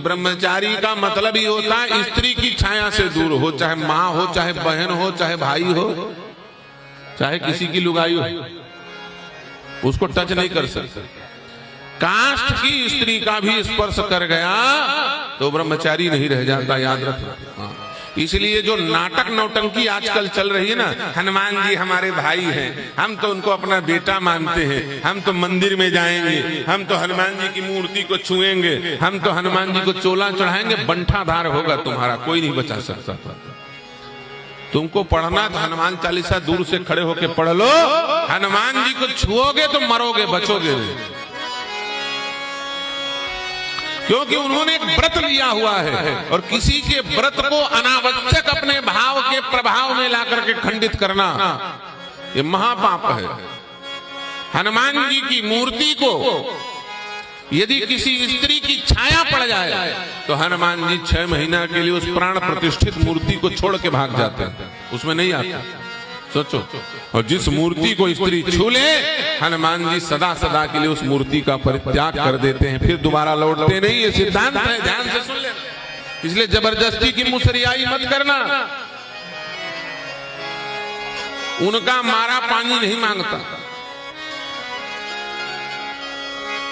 ब्रह्मचारी का मतलब ही होता है स्त्री की छाया से दूर हो, चाहे माँ हो, चाहे बहन हो, चाहे भाई हो, चाहे किसी की लुगाई हो, उसको टच नहीं कर सकते। कास्ट की स्त्री का भी स्पर्श कर गया तो ब्रह्मचारी नहीं रह जाता, याद रखना। इसलिए जो नाटक नौटंकी आजकल चल रही है ना, हनुमान जी हमारे भाई हैं, हम तो उनको अपना बेटा मानते हैं, हम तो मंदिर में जाएंगे, हम तो हनुमान जी की मूर्ति को छुएंगे, हम तो हनुमान जी को चोला चढ़ाएंगे, बंठाधार होगा तुम्हारा, कोई नहीं बचा सकता था। तुमको पढ़ना तो हनुमान चालीसा दूर से खड़े होके पढ़ लो, हनुमान जी को छुओगे तो मरोगे, बचोगे नहीं, क्योंकि उन्होंने एक व्रत लिया हुआ है और किसी के व्रत को अनावश्यक अपने भाव के प्रभाव में लाकर के खंडित करना ये महापाप है। हनुमान जी की मूर्ति को यदि किसी स्त्री की छाया पड़ जाए तो हनुमान जी 6 महीना के लिए उस प्राण प्रतिष्ठित मूर्ति को छोड़ के भाग जाते हैं, उसमें नहीं आते। सोचो, और जिस मूर्ति को स्त्री छू ले, हनुमान जी सदा सदा के लिए उस मूर्ति का परित्याग कर देते हैं, फिर दोबारा लौटते नहीं। ये सिद्धांत है, ध्यान से सुन लेना। इसलिए जबरदस्ती की मुसरियाई मत करना, उनका मारा पानी नहीं मांगता।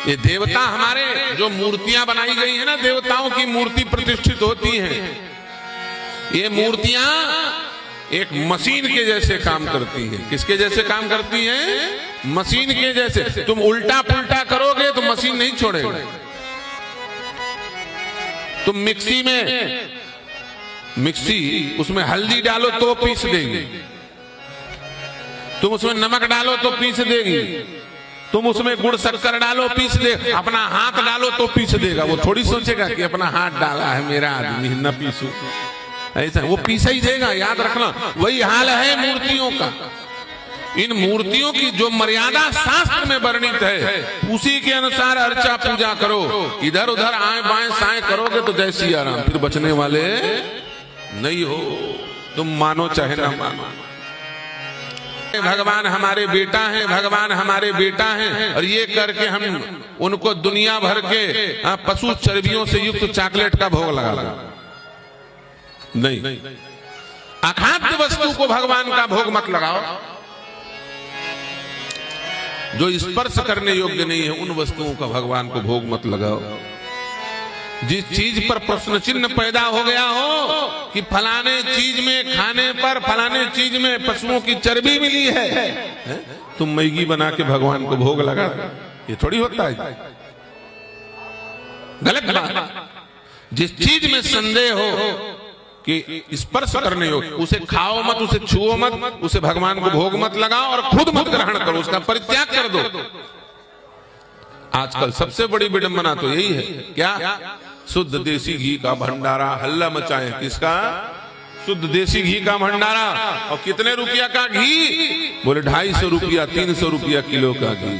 ये देवता हमारे जो मूर्तियां बनाई गई है ना, देवताओं की मूर्ति प्रतिष्ठित होती हैं, ये मूर्तियां एक मशीन के जैसे काम करती हैं। किसके जैसे काम करती हैं? मशीन के जैसे। तुम उल्टा पुल्टा करोगे तो मशीन नहीं छोड़ेगा। तुम मिक्सी उसमें हल्दी डालो तो पीस देगी, तुम उसमें नमक डालो तो पीस देगी, तुम उसमें गुड़ शक्कर डालो पीस दे, अपना हाथ डालो तो पीस देगा। वो थोड़ी सोचेगा कि अपना हाथ डाला है मेरा आदमी न पीसू, ऐसा वो पीसा ही देगा, याद रखना। वही हाल है मूर्तियों का। इन मूर्तियों की जो मर्यादा शास्त्र में वर्णित है उसी के अनुसार अर्चा पूजा करो। इधर उधर आए बाएं साएं करोगे तो जय सिया राम, फिर बचने वाले नहीं हो, तुम मानो चाहे ना मानो। भगवान हमारे बेटा हैं, भगवान हमारे बेटा हैं, और ये करके हम उनको दुनिया भर के पशु चर्बियों से युक्त चॉकलेट का भोग लगा दो। नहीं, अखाद्य वस्तु को भगवान का भोग मत लगाओ। जो स्पर्श करने योग्य नहीं है उन वस्तुओं का भगवान को भोग मत लगाओ। जिस चीज पर प्रश्न चिन्ह पैदा हो गया हो कि फलाने चीज में खाने पर फलाने चीज में पशुओं की चर्बी मिली है, तुम मैगी बना के भगवान को भोग लगा, ये थोड़ी होता है, गलत बात। जिस चीज में संदेह हो कि स्पर्श करने हो उसे खाओ मत, उसे छुओ मत, उसे भगवान को भोग मत लगाओ और खुद मत ग्रहण करो, उसका परित्याग कर दो। आजकल सबसे बड़ी विडंबना तो यही है, क्या? शुद्ध देसी घी का भंडारा हल्ला मचाए। किसका? शुद्ध देसी घी का भंडारा। और कितने रुपया का घी? बोले 250 रुपया 300 रुपया किलो का घी।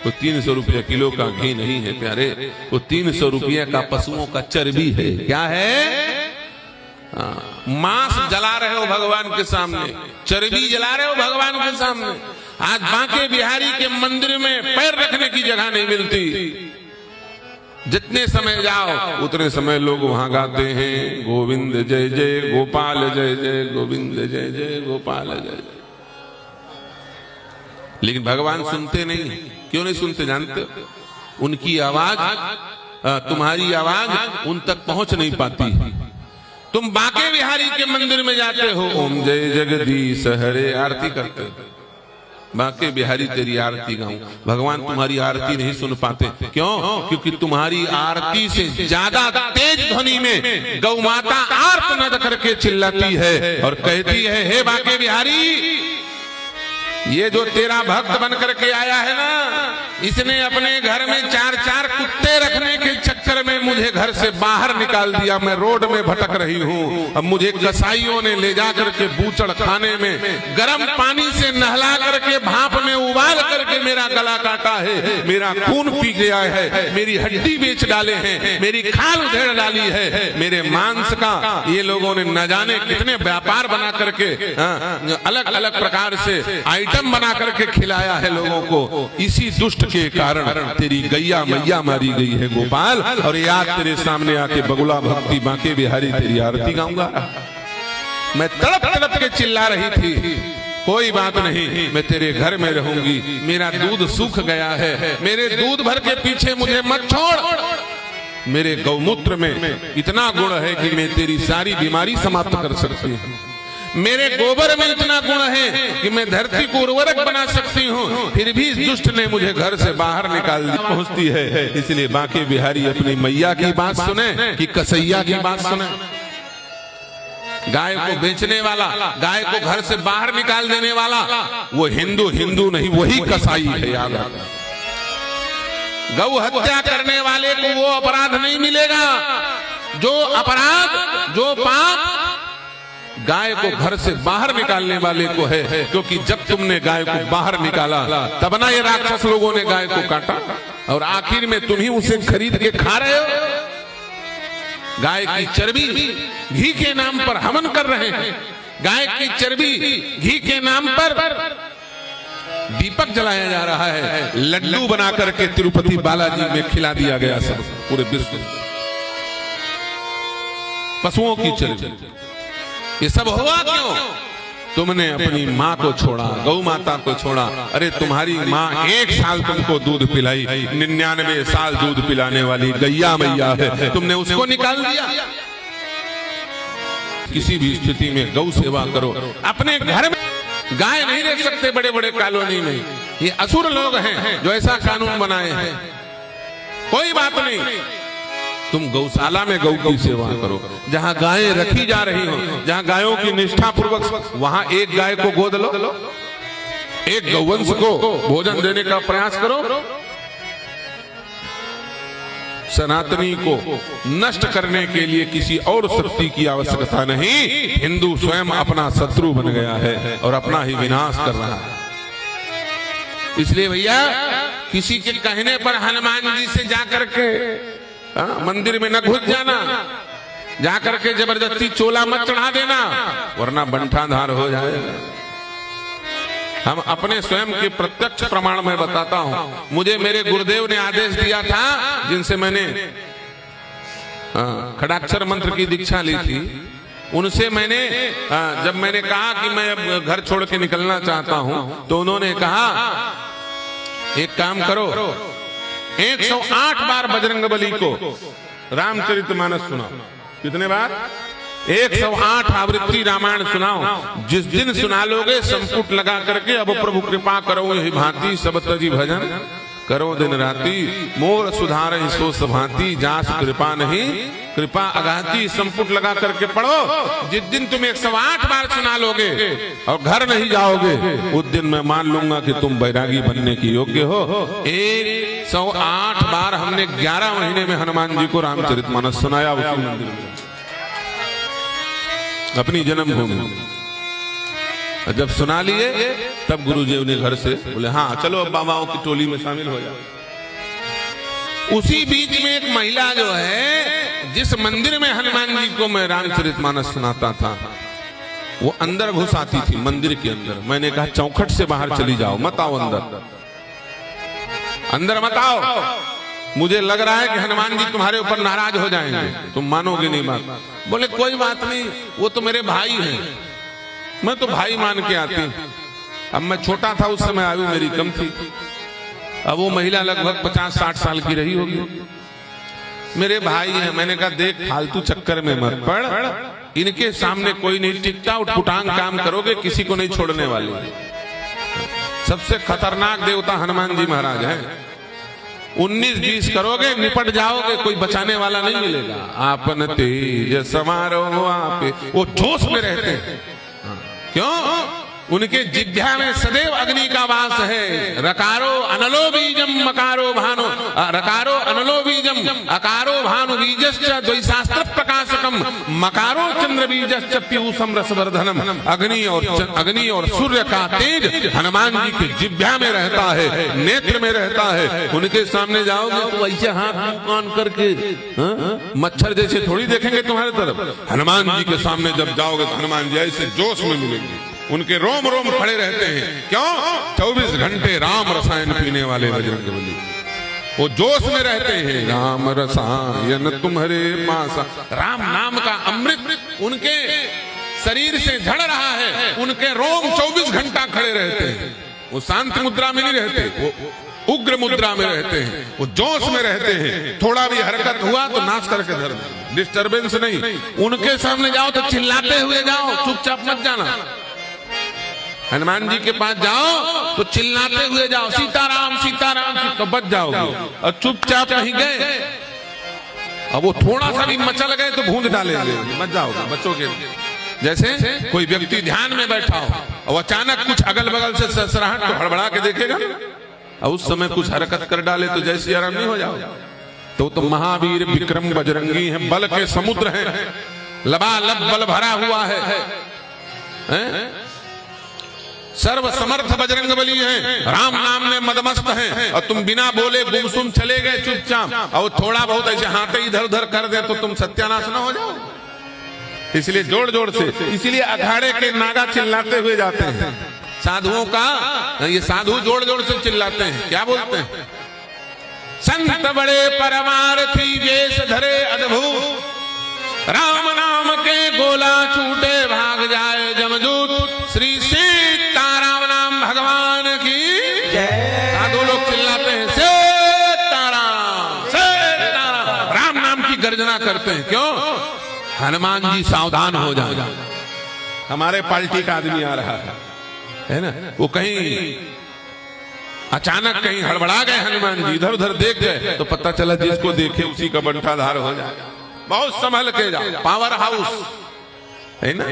वो 300 रुपया किलो का घी नहीं है प्यारे, वो 300 रुपया का पशुओं का चर्बी है। क्या है? मांस जला रहे हो भगवान के सामने, चर्बी जला रहे हो भगवान के सामने। आज बांके बिहारी के मंदिर में पैर रखने की जगह नहीं मिलती। जितने समय जाओ उतने समय लोग वहां गाते हैं गोविंद जय जय गोपाल जय जय, गोविंद जय जय गोपाल जय जय। लेकिन भगवान सुनते नहीं। क्यों नहीं सुनते जानते? उनकी आवाज, तुम्हारी आवाज उन तक पहुंच नहीं पाती। तुम बांके बिहारी के मंदिर में जाते हो, ओम जय जगदीश हरे आरती करते हो, बांके बिहारी तेरी आरती गाऊं, भगवान तुम्हारी आरती नहीं सुन पाते। क्यों? क्योंकि तुम्हारी आरती से ज्यादा तेज ध्वनि में गौ माता आर्तनाद करके चिल्लाती है और कहती है, हे बांके बिहारी, ये जो तेरा भक्त बन करके आया है ना, इसने अपने घर में 4-4 कुत्ते रखने के चक्कर में मुझे घर से बाहर निकाल दिया। मैं रोड में भटक रही हूँ। अब मुझे कसाईयों ने ले जा करके बूचड़ खाने में गर्म पानी से नहला करके भाप में उबाल कर करके मेरा गला काटा है, मेरा खून पी गया है, मेरी हड्डी बेच डाले हैं, मेरी खाल उधेड़ डाली है, मेरे मांस का ये लोगों ने न जाने कितने व्यापार बना करके अलग अलग प्रकार से आइटम बना करके खिलाया है लोगों को। इसी दुष्ट के कारण तेरी गैया मैया मारी गई है गोपाल, और याद तेरे सामने आके बगुला भक्ति बांके बिहारी तेरी आरती गाऊंगा। मैं तड़प तड़प के चिल्ला रही थी, कोई बात नहीं, मैं तेरे घर में रहूंगी, मेरा दूध सूख गया है, मेरे दूध भर के पीछे मुझे मत छोड़। मेरे गौमूत्र में इतना गुण है कि मैं तेरी सारी बीमारी समाप्त कर सकती हूँ। मेरे गोबर में इतना गुण है कि मैं धरती को उर्वरक बना सकती हूँ। फिर भी इस दुष्ट ने मुझे घर से बाहर निकाल दिया। पहुँचती है, इसलिए बांके बिहारी अपनी मैया की बात सुने कि कसैया की बात सुने। गाय को बेचने वाला, गाय को घर से बाहर निकाल देने वाला वो हिंदू नहीं, वही कसाई है। याद रखना, गौ हत्या करने वाले को वो अपराध नहीं मिलेगा जो अपराध, जो पाप गाय को घर से बाहर निकालने वाले को है। क्योंकि जब तुमने गाय को बाहर निकाला तब ना ये राक्षस लोगों ने गाय को काटा, और आखिर में तुम ही उसे खरीद के खा रहे हो। गाय की चर्बी घी के नाम पर हवन कर रहे हैं, गाय की चर्बी घी के नाम पर दीपक जलाया जा रहा है, लड्डू बना करके तिरुपति बालाजी में खिला दिया गया सब पूरे विश्व। पशुओं की चर्बी, ये सब हुआ क्यों? तुमने अपनी माँ को छोड़ा, गौ माता को छोड़ा। अरे तुम्हारी माँ 1 साल तुमको दूध पिलाई, 99 साल दूध पिलाने वाली गैया मैया है, तुमने उसको निकाल दिया। किसी भी स्थिति में गौ सेवा करो। अपने घर में गाय नहीं रख सकते बड़े बड़े कॉलोनी में, ये असुर लोग हैं जो ऐसा कानून बनाए हैं। कोई बात नहीं, तुम गौशाला में गौ की सेवा करो, जहां गायें रखी जा रही हो, जहां गायों की निष्ठा पूर्वक, वहां एक गाय को गोद लो, एक गौवंश को भोजन देने का प्रयास करो। सनातनी को नष्ट करने के लिए किसी और शक्ति की आवश्यकता नहीं। हिंदू स्वयं अपना शत्रु बन गया है और अपना ही विनाश कर रहा है। इसलिए भैया, किसी के कहने पर हनुमान जी से जाकर के मंदिर में न घुस जाना, जाकर के जबरदस्ती चोला मत चढ़ा देना, वरना बंठाधार हो जाएगा। हम अपने स्वयं के प्रत्यक्ष प्रमाण में बताता हूं। मुझे मेरे गुरुदेव ने आदेश दिया था, जिनसे मैंने खड़ाक्षर मंत्र की दीक्षा ली थी, उनसे मैंने जब मैंने कहा कि मैं घर छोड़ के निकलना चाहता हूं, तो उन्होंने कहा एक काम करो, 108 बार बजरंगबली को रामचरितमानस सुनाओ। कितने बार? 108 आवृत्ति रामायण सुनाओ। जिस दिन सुना लोगे संपुट लगा करके, अब प्रभु कृपा करो यही भांति, सब तजी भजन करो दिन राती, मोर सुधार सो सभांति, जास कृपा नहीं कृपा अगाती। संपुट लगा करके पढ़ो। जिस दिन तुम 108 बार सुना लोगे और घर नहीं जाओगे, उस दिन मैं मान लूंगा कि तुम बैरागी बनने की योग्य हो। 108 बार हमने 11 महीने में हनुमान जी को रामचरितमानस सुनाया उसी मंदिर में, अपनी जन्मभूमि। जब सुना लिए तब गुरुदेव ने घर से बोले, हाँ चलो अब बाबाओं की टोली में शामिल हो जाओ। उसी बीच में एक महिला जो है, जिस मंदिर में हनुमान जी को मैं रामचरितमानस सुनाता था, वो अंदर घुस आती थी मंदिर के अंदर। मैंने कहा चौखट से बाहर चली जाओ, मत आओ अंदर, अंदर मत आओ। मुझे लग रहा है कि हनुमान जी तुम्हारे ऊपर नाराज हो जाएंगे, तुम मानोगे नहीं बात। बोले कोई बात नहीं, वो तो मेरे भाई हैं, मैं तो भाई मान के आती हूं। अब मैं छोटा था उस समय, आयु मेरी कम थी। अब वो महिला लगभग 50-60 साल की रही होगी। मेरे भाई हैं। मैंने कहा देख, फालतू चक्कर में मत पड़, इनके सामने कोई नहीं टिकता, उठपुटांग काम करोगे किसी को नहीं छोड़ने वाले। सबसे खतरनाक देवता हनुमान जी महाराज हैं। 19-20 करोगे निपट जाओगे, कोई बचाने वाला नहीं मिलेगा। आपन तेज समारोह आपे, वो जोश में रहते हैं। क्यों? उनके जिह्वा में सदैव अग्नि का वास है। रकारो अनलो बीजम मकारो भानु, रकारो अनलो बीजम अकारो भानु बीजश्च द्वैशास्त्र प्रकाशकम मकारो चंद्र बीजश्च पीयूषम रसवर्धनम। अग्नि और सूर्य का तेज हनुमान जी के जिह्वा में रहता है, नेत्र में रहता है। उनके सामने जाओगे तो ऐसे हाथ कान करके मच्छर जैसे थोड़ी देखेंगे तुम्हारे तरफ। हनुमान जी के सामने जब जाओगे तो हनुमान जी ऐसे जोश में मिलेंगे, उनके रोम रोम खड़े रहते हैं। क्यों? 24 घंटे राम रसायन पीने वाले बजरंगबली, वो जोश में रहते हैं। राम रसायन तुम्हारे पास, राम नाम का अमृत उनके शरीर से झड़ रहा है, उनके रोम 24 घंटा खड़े रहते हैं। वो शांत मुद्रा में नहीं रहते, वो उग्र मुद्रा में रहते हैं, वो जोश में रहते हैं। थोड़ा भी हरकत हुआ तो नाश करके धर, डिस्टरबेंस नहीं। उनके सामने जाओ तो चिल्लाते हुए जाओ, चुपचाप मत जाना। हनुमान जी के पास जाओ तो चिल्लाते हुए जाओ, सीताराम सीताराम, तो बच जाओगे। और चुपचाप कहीं गए, अब वो थोड़ा सा भी मचल गए तो भूंज डालेंगे, मत जाओगे, बचोगे। जैसे कोई व्यक्ति ध्यान में बैठा हो और अचानक कुछ अगल बगल से सरसराहट तो हड़बड़ा के देखेगा, और उस समय कुछ हरकत कर डाले तो जैसे आराम नहीं हो जाओ। तो महावीर विक्रम बजरंगी है, बल के समुद्र है, लबालब बल भरा हुआ है, सर्व समर्थ बजरंगबली है, राम नाम में मदमस्त है। और तुम बिना बोले गुमसुम चले गए चुपचाप, और थोड़ा बहुत ऐसे हाथ इधर उधर कर दे तो तुम सत्यानाश न हो जाओ। इसलिए जोड़ जोड़ से, इसलिए अखाड़े के नागा चिल्लाते हुए जाते हैं। साधुओं का ये साधु जोड़ जोड़ से चिल्लाते हैं, क्या बोलते हैं? संत बड़े परमार्थी वेश धरे अद्भुत, राम नाम के गोला छूटे भाग जाए जमदूत, श्री सीताराम नाम भगवान की जय। साधु लोग चिल्लाते हैं सीताराम सीताराम, राम नाम की गर्जना करते हैं। क्यों? हनुमान जी सावधान हो जाए, हमारे पार्टी का आदमी आ रहा है ना, वो कहीं अचानक कहीं हड़बड़ा गए हनुमान जी, इधर उधर देख गए तो पता चला जिसको देखे उसी का बंटाधार हो जाए। बहुत संभल के जाओ। पावर हाउस है ना,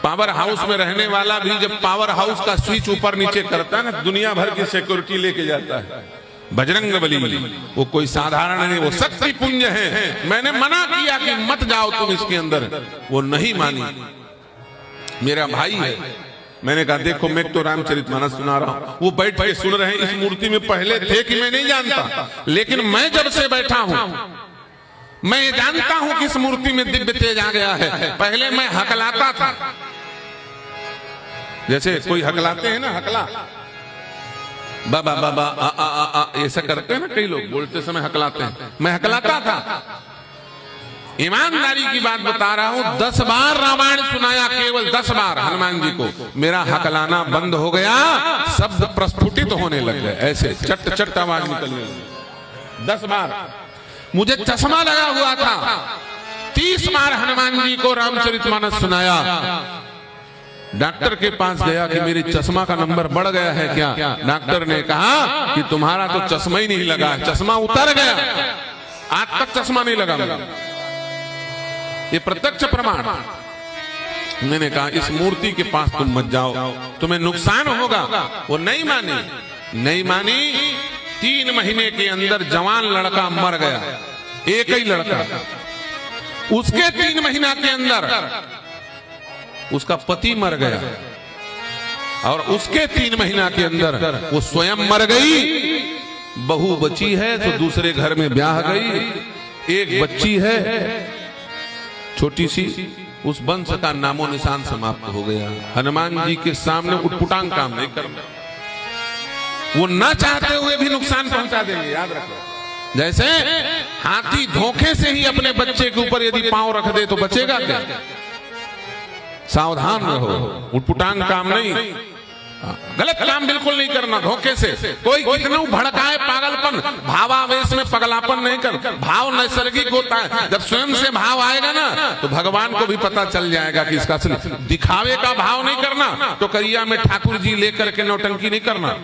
पावर हाउस में रहने वाला भी जब पावर हाउस का स्विच ऊपर नीचे करता है ना, दुनिया भर की सिक्योरिटी लेके जाता है। बजरंगबली वो कोई साधारण नहीं, वो शक्ति पुंज है। मैंने मना किया कि मत जाओ तुम इसके अंदर, वो नहीं मानी। मेरा भाई है, मैंने कहा देखो मैं तो रामचरितमानस सुना रहा हूं, वो बैठ के सुन रहे हैं। इस मूर्ति में पहले थे कि मैं नहीं जानता, लेकिन मैं जब से बैठा हूं मैं ये जानता हूं कि इस मूर्ति में दिव्य तेज आ गया है। पहले मैं हकलाता था, जैसे कोई हकलाते हैं ना, हकला बाबा बाबा आ आ आ आ ऐसा करते हैं ना, कई लोग बोलते समय हकलाते हैं। मैं हकलाता था, ईमानदारी की बात बता रहा हूं। 10 बार रामायण सुनाया, केवल 10 बार हनुमान जी को। मेरा हकलाना बंद हो गया, शब्द प्रस्फुटित होने लग गए, ऐसे चट चट आवाज निकलने लगी। 10 बार मुझे चश्मा लगा हुआ था, 30 बार हनुमान जी को रामचरितमानस सुनाया। डॉक्टर के पास गया कि मेरे चश्मा का नंबर बढ़ गया है क्या? डॉक्टर ने कहा कि तुम्हारा तो चश्मा ही नहीं लगा, चश्मा उतर गया, आज तक चश्मा नहीं लगा मेरा। ये प्रत्यक्ष प्रमाण। मैंने कहा इस मूर्ति के पास तुम मत जाओ, तुम्हें नुकसान होगा। वो नहीं मानी, नहीं मानी। 3 महीने के अंदर जवान लड़का मर गया, एक ही लड़का। उसके 3 महीना के अंदर उसका पति मर गया, और उसके 3 महीना के अंदर वो स्वयं मर गई। बहू बची है तो दूसरे घर में ब्याह गई। एक बच्ची है छोटी सी, उस वंश का नामो निशान समाप्त हो गया। हनुमान जी के सामने उटपुटांग काम नहीं करना, वो ना चाहते हुए भी नुकसान पहुंचा देंगे, याद रखो। जैसे हाथी धोखे से ही अपने बच्चे के ऊपर यदि पांव रख दे तो बचेगा क्या? सावधान रहो, उटपुटांग काम नहीं, गलत काम बिल्कुल नहीं करना धोखे से। कोई कितना भड़काए पागलपन, भावावेश में पगलापन नहीं कर। भाव नैसर्गिक होता है, जब स्वयं से भाव आएगा ना तो भगवान को भी पता चल जाएगा कि इसका असली। दिखावे का भाव नहीं करना, तो करिया में ठाकुर जी लेकर के नौटंकी नहीं करना।